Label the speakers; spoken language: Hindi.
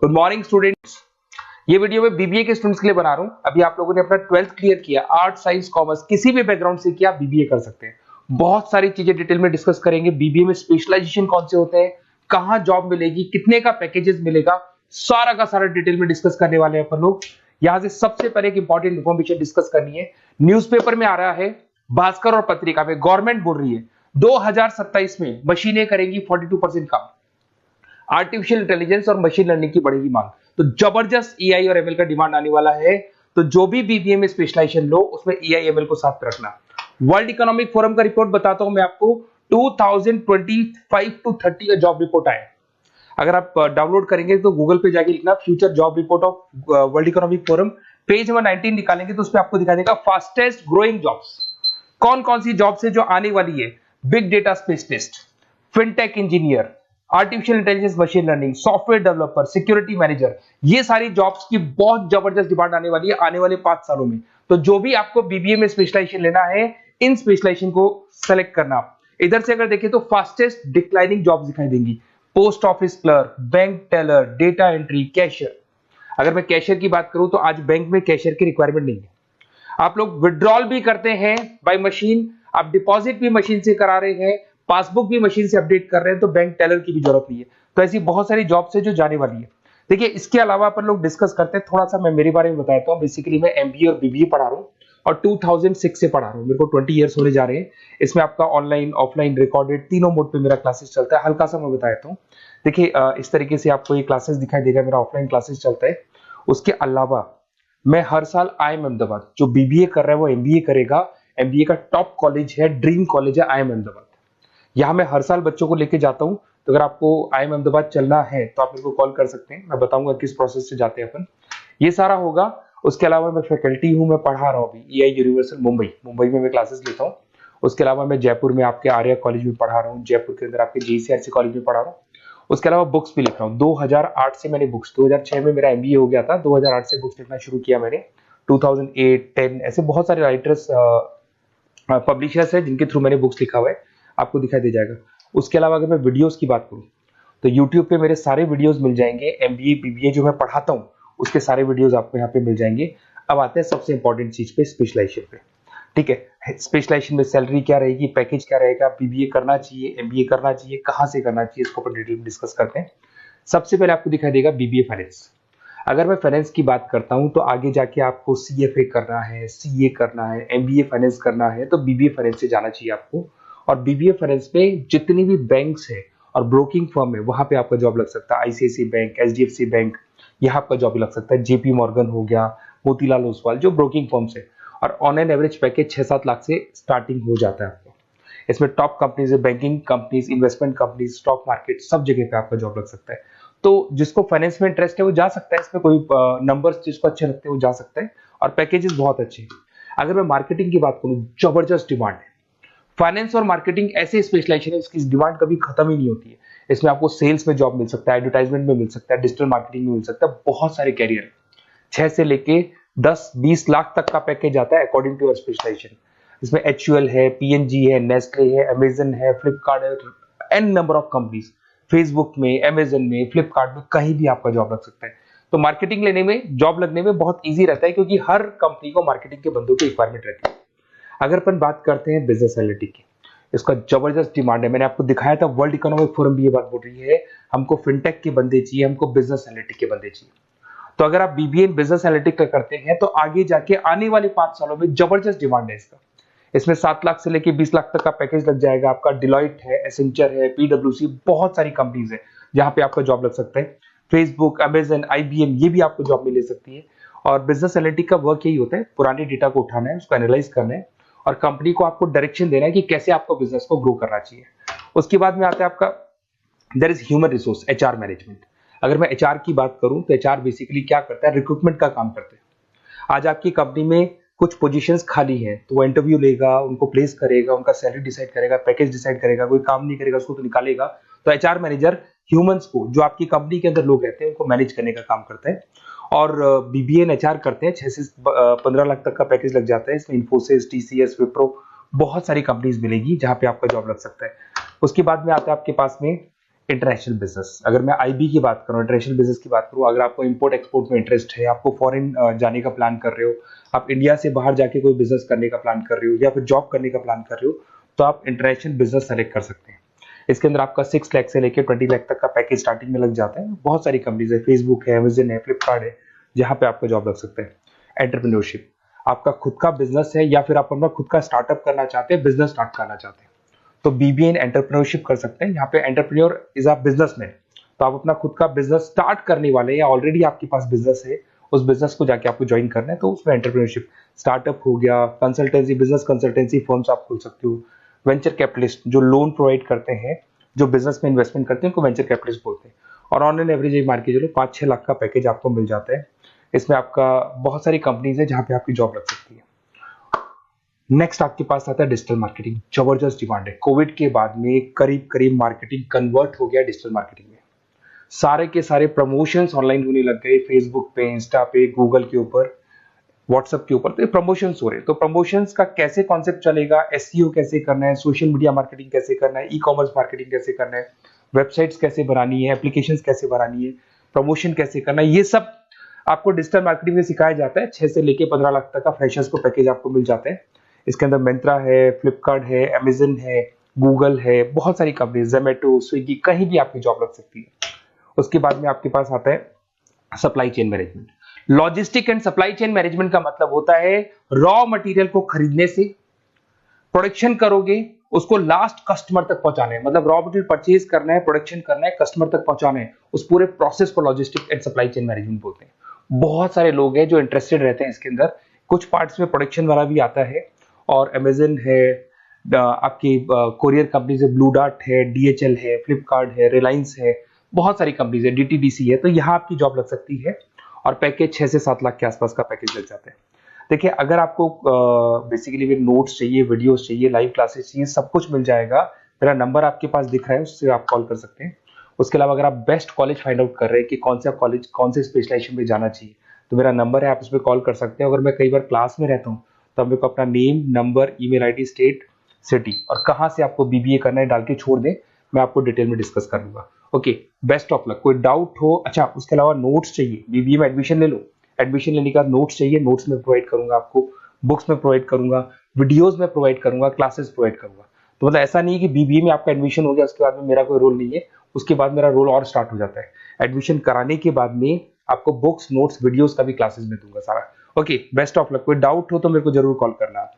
Speaker 1: Good morning students. ये वीडियो मैं बीबीए के स्टूडेंट्स के लिए बना रहा हूं। अभी आप लोगों ने अपना 12th क्लियर किया, आर्ट साइंस कॉमर्स किसी भी बैकग्राउंड से किया, बीबीए कर सकते हैं। बहुत सारी चीजें डिटेल में डिस्कस करेंगे। बीबीए में स्पेशलाइजेशन कौन से होते हैं, कहां जॉब मिलेगी, कितने का पैकेजेस मिलेगा, सारा का सारा डिटेल में डिस्कस करने वाले हैं अपन लोग। यहां से सबसे पहले एक इंपॉर्टेंट इन्फॉर्मेशन डिस्कस करनी है। न्यूज़पेपर में आ रहा है, भास्कर और पत्रिका में गवर्नमेंट बोल रही है 2027 में मशीनें करेंगी 42% काम, आर्टिफिशियल इंटेलिजेंस और मशीन लर्निंग की बढ़ेगी मांग। तो जबरदस्त एआई और एमएल का डिमांड आने वाला है। तो जो भी बीबीए में स्पेशलाइजेशन लो उसमें एआई एमएल को साथ रखना। वर्ल्ड इकोनॉमिक फोरम का रिपोर्ट बताता हूं मैं आपको, 2025 टू 30 का जॉब रिपोर्ट आया। अगर आप डाउनलोड करेंगे तो गूगल पे जाके लिखना future job report of world economic forum, page number 19 निकालेंगे तो उसमें आपको दिखा देगा फास्टेस्ट ग्रोइंग जॉब्स कौन कौन सी जॉब्स है जो आने वाली है। Big data specialist, fintech engineer, artificial intelligence machine learning, software developer, security manager, ये सारी जॉब्स की बहुत जबरदस्त डिमांड आने वाली है आने वाले 5 सालों में। तो जो भी आपको बीबीए में स्पेशलाइजेशन लेना है, इन स्पेशलाइजेशन को सेलेक्ट करना। इधर से अगर देखें तो फास्टेस्ट डिक्लाइनिंग जॉब्स दिखाई देंगी, post office clerk, bank teller, data entry, cashier. अगर मैं कैशियर की बात करूं तो आज बैंक में कैशियर की रिक्वायरमेंट नहीं है। आप लोग विड्रॉल भी करते हैं बाय मशीन, आप डिपॉजिट भी मशीन से करा रहे हैं, पासबुक भी मशीन से अपडेट कर रहे हैं, तो बैंक टेलर की भी जरूरत नहीं है। तो ऐसी बहुत सारी जॉब्स है जो जाने वाली है। देखिए, इसके अलावा अपन लोग डिस्कस करते हैं थोड़ा सा। मैं मेरे बारे में बताता हूँ। बेसिकली मैं एमबीए और बीबीए पढ़ा रहा हूँ और 2006 से पढ़ा रहा हूँ। मेरे को 20 ईयर्स होने जा रहे हैं। इसमें आपका ऑनलाइन, ऑफलाइन, रिकॉर्डेड तीनों मोड पे मेरा क्लासेस चलता है। हल्का सा मैं बताता हूँ। देखिए, इस तरीके से आपको ये क्लासेस दिखाई देगा, मेरा ऑफलाइन क्लासेस चलता है। उसके अलावा मैं हर साल आईएम अहमदाबाद, जो बीबीए कर रहा है वो एमबीए करेगा। एमबीए का टॉप कॉलेज है, ड्रीम कॉलेज है आईएम अहमदाबाद। यहाँ मैं हर साल बच्चों को लेके जाता हूँ। तो अगर आपको आईएम अहमदाबाद चलना है तो आप मेरे को कॉल कर सकते हैं, मैं बताऊंगा किस प्रोसेस से जाते हैं अपन। ये सारा होगा। उसके अलावा मैं फैकल्टी हूँ, मैं पढ़ा रहा हूँ अभी एआई यूनिवर्सल मुंबई में मैं क्लासेस लेता हूँ। उसके अलावा मैं जयपुर में आपके आर्या कॉलेज में पढ़ा रहा हूँ, जयपुर के अंदर आपके जेसीआरसी कॉलेज में पढ़ा रहा हूँ। उसके अलावा बुक्स भी लिख रहा हूँ। 2008 से मैंने बुक्स, 2006 में मेरा एमबीए हो गया था, 2008 से बुक्स लिखना शुरू किया मैंने। 2008, 10 ऐसे बहुत सारे राइटर्स, पब्लिशर्स है जिनके थ्रू मैंने बुक्स लिखा हुआ है, आपको दिखाई दे जाएगा। उसके अलावा अगर मैं वीडियोस की बात करूं तो यूट्यूब पे मेरे सारे वीडियोस मिल जाएंगे। एमबीए बीबीए जो मैं पढ़ाता हूं उसके सारे वीडियोस आपको यहाँ पे मिल जाएंगे। अब आते हैं सबसे इंपॉर्टेंट चीज पे, स्पेशलाइजेशन पे। ठीक है, स्पेशलाइजेशन में सैलरी क्या रहेगी, पैकेज क्या रहेगा, बीबीए करना चाहिए, एमबीए करना चाहिए, कहाँ से करना चाहिए, इसको अपन डिटेल में डिस्कस करते हैं। सबसे पहले आपको दिखाई देगा बीबीए फाइनेंस। अगर मैं फाइनेंस की बात करता हूं तो आगे जाके आपको सीएफए करना है, सीए करना है, एमबीए फाइनेंस करना है, तो बीबीए फाइनेंस से जाना चाहिए आपको। और बीबीए फाइनेंस में जितनी भी बैंक्स है और ब्रोकिंग फर्म है वहां पे आपका जॉब लग सकता है। आईसीआईसी बैंक, एचडीएफसी बैंक, यहाँ आपका जॉब लग सकता है। जेपी मॉर्गन हो गया, मोतीलाल ओसवाल, जो ब्रोकिंग फर्म्स है। और on an average package 6-7 lakh से स्टार्टिंग हो जाता है आपको। इसमें टॉप कंपनीज है, banking companies, investment companies, stock market, सब जगह पे आपका जॉब लग सकता है। तो जिसको फाइनेंस में इंटरेस्ट है वो जा सकता है, इसमें कोई नंबर्स जिसको अच्छे लगते हैं वो जा सकता है। और पैकेजेस बहुत अच्छे हैं। अगर मैं मार्केटिंग की बात करूं, जबरदस्त डिमांड है। फाइनेंस और मार्केटिंग ऐसे स्पेशलाइजेशन है, इसकी डिमांड कभी खत्म ही नहीं होती है। इसमें आपको सेल्स में जॉब मिल सकता है, एडवर्टाइजमेंट में मिल सकता है, डिजिटल मार्केटिंग में मिल सकता है। बहुत सारे कैरियर, 6 से लेके 10-20 लाख तक का पैकेज आता है अकॉर्डिंग टू योर स्पेशलाइजेशन। इसमें एचयूएल है, पीएनजी है, नेस्ले है, अमेजन है, फ्लिपकार्ट है, N number of companies. Facebook में, अमेजन में, फ्लिपकार्ट में, कहीं भी आपका जॉब लग सकता है। तो मार्केटिंग लेने में, जॉब लगने में बहुत ईजी रहता है, क्योंकि हर कंपनी को मार्केटिंग के बंदों की रिक्वायरमेंट रहती है। अगर अपन बात करते हैं बिजनेस एनालिटिक की, इसका जबरदस्त डिमांड है। मैंने आपको दिखाया था, वर्ल्ड इकोनॉमिक फोरम भी ये बात बोल रही है, हमको फिनटेक के बंदे चाहिए, हमको बिजनेस एनालिटिक के बंदे चाहिए। तो अगर आप बीबीए बिजनेस एनालिटिक करते हैं तो आगे जाके आने वाले 5 सालों में जबरदस्त डिमांड है इसका। इसमें 7 लाख से लेके 20 लाख तक का पैकेज लग जाएगा आपका। डिलॉइट है, एसेंचर है, पीडब्ल्यूसी, बहुत सारी कंपनीज है जहां पे आपका जॉब लग सकता है। फेसबुक, अमेजन, आईबीएम, ये भी आपको जॉब में ले सकती है। और बिजनेस एनालिटिक का वर्क यही होता है, पुराने डेटा को उठाना है, उसको एनालाइज करना है और कंपनी को आपको डायरेक्शन देना है कि कैसे आपको बिजनेस को ग्रो करना चाहिए। उसके बाद में आता है आपका, there is human resource, HR management. अगर मैं एचआर की बात करूं तो एचआर बेसिकली क्या करता है, रिक्रूटमेंट का काम करते हैं। आज आपकी कंपनी में कुछ पोजीशंस खाली हैं तो वो इंटरव्यू लेगा, उनको प्लेस करेगा, उनका सैलरी डिसाइड करेगा, पैकेज डिसाइड करेगा। कोई काम नहीं करेगा उसको तो निकालेगा। तो एचआर मैनेजर ह्यूमंस को, जो आपकी कंपनी के अंदर लोग रहते हैं, उनको मैनेज करने का काम करता है। और बीबीए एंड एचआर करते हैं, 6 से 15 लाख तक का पैकेज लग जाता है। इसमें इन्फोसिस, टीसीएस, विप्रो, बहुत सारी कंपनीज मिलेगी जहां पे आपका जॉब लग सकता है। उसके बाद में आता है आपके पास में इंटरनेशनल बिजनेस, अगर मैं आईबी की बात करूं, इंटरनेशनल बिजनेस की बात करूं, अगर आपको इंपोर्ट एक्सपोर्ट में इंटरेस्ट है, आपको फॉरेन जाने का प्लान कर रहे हो, आप इंडिया से बाहर जाके कोई बिजनेस करने का प्लान कर रहे हो या फिर जॉब करने का प्लान कर रहे हो, तो आप इंटरनेशनल बिजनेस सेलेक्ट कर सकते हैं। इसके अंदर आपका 6 लाख से लेकर 20 लाख तक का पैकेज स्टार्टिंग में लग जाता है। बहुत सारी कंपनीज है, फेसबुक है, अमेजन है, फ्लिपकार्ट है, जहां पे आपका जॉब लग सकता है। एंटरप्रेन्योरशिप, आपका खुद का बिजनेस है या फिर आप अपना खुद का स्टार्टअप करना चाहते हैं, बिजनेस स्टार्ट करना चाहते हैं, तो बीबीए इन एंटरप्रेन्योरशिप कर सकते हैं। यहाँ पे एंटरप्रेन्योर इज अ बिजनेसमैन, तो आप अपना खुद का बिजनेस स्टार्ट करने वाले हैं या ऑलरेडी आपके पास बिजनेस है, उस बिजनेस को जाके आपको ज्वाइन करना है, तो उसमें एंटरप्रेन्योरशिप। स्टार्टअप हो गया, कंसल्टेंसी, बिजनेस कंसल्टेंसी फर्म्स आप खोल सकते हो। वेंचर कैपिटलिस्ट जो लोन प्रोवाइड करते हैं, जो बिजनेस में इन्वेस्टमेंट करते हैं, उनको वेंचर कैपिटलिस्ट बोलते हैं। और ऑन एन एवरेज मान के चलो 5-6 लाख का पैकेज आपको मिल जाता है। इसमें आपका बहुत सारी कंपनीज है जहां पे आपकी जॉब लग सकती है। नेक्स्ट आपके पास आता है डिजिटल मार्केटिंग। जबरदस्त डिमांड है, कोविड के बाद में करीब करीब मार्केटिंग कन्वर्ट हो गया डिजिटल मार्केटिंग में। सारे के सारे प्रमोशंस ऑनलाइन होने लग गए, फेसबुक पे, इंस्टा पे, गूगल के ऊपर, व्हाट्सएप के ऊपर, तो प्रमोशंस हो रहे हैं। तो प्रमोशंस का कैसे कॉन्सेप्ट चलेगा, एसईओ कैसे करना है, सोशल मीडिया मार्केटिंग कैसे करना है, ई कॉमर्स मार्केटिंग कैसे करना है, वेबसाइट्स कैसे बनानी है, एप्लीकेशंस कैसे बनानी है, प्रमोशन कैसे करना है, ये सब आपको डिजिटल मार्केटिंग में सिखाया जाता है। 6 से लेके 15 लाख तक का फ्रेशर्स को पैकेज आपको मिल जाता है। इसके अंदर मिंत्रा है, फ्लिपकार्ट है, अमेजन है, गूगल है, बहुत सारी कंपनी, जोमेटो, स्विगी, कहीं भी आपकी जॉब लग सकती है। उसके बाद में आपके पास आता है supply chain management. Logistic and supply chain management का मतलब होता है रॉ मटेरियल को खरीदने से, प्रोडक्शन करोगे, उसको लास्ट कस्टमर तक पहुंचाना है, मतलब रॉ मटेरियल परचेज करना है, प्रोडक्शन करना है, कस्टमर तक पहुंचाना है, उस पूरे प्रोसेस को logistic and supply chain management बोलते हैं। बहुत सारे लोग हैं जो इंटरेस्टेड रहते हैं इसके अंदर। कुछ पार्ट्स में प्रोडक्शन वाला भी आता है, और अमेजन है, आपकी कोरियर कंपनीज है, ब्लू डार्ट है, डीएचएल है, फ्लिपकार्ट है, रिलायंस है, बहुत सारी कंपनीज है, डीटीडीसी है, तो यहाँ आपकी जॉब लग सकती है। और पैकेज 6 से 7 लाख के आसपास का पैकेज लग जाता है। देखिए, अगर आपको बेसिकली नोट्स चाहिए, वीडियोस चाहिए, लाइव क्लासेस चाहिए, सब कुछ मिल जाएगा। मेरा नंबर आपके पास दिख रहा है, उससे आप कॉल कर सकते हैं। उसके अलावा अगर आप बेस्ट कॉलेज फाइंड आउट कर रहे हैं कि कौन सा कॉलेज, कौन से स्पेशलाइजेशन में जाना चाहिए, तो मेरा नंबर है, आप उस पर कॉल कर सकते हैं। अगर मैं कई बार क्लास में रहता हूँ, तो मेरे को अपना name, number, email ID, state, city और कहाँ से आपको बीबीए करना है डाल के छोड़ दें, मैं आपको डिटेल में डिस्कस कर लूंगा। Okay, best of luck. कोई डाउट हो, अच्छा उसके अलावा नोट्स चाहिए, बीबीए में एडमिशन ले लो, एडमिशन लेने का नोट्स चाहिए, नोट्स में प्रोवाइड करूंगा आपको, बुक्स में प्रोवाइड करूंगा, वीडियोस में प्रोवाइड करूंगा, क्लासेस प्रोवाइड करूंगा। तो मतलब ऐसा नहीं है कि बीबीए में आपका एडमिशन हो गया उसके बाद में मेरा कोई रोल नहीं है, उसके बाद मेरा रोल और स्टार्ट हो जाता है। एडमिशन कराने के बाद में आपको बुक्स, नोट्स, वीडियोस का भी क्लासेस में दूंगा सारा। Okay, best of luck. कोई डाउट हो तो मेरे को जरूर कॉल करना।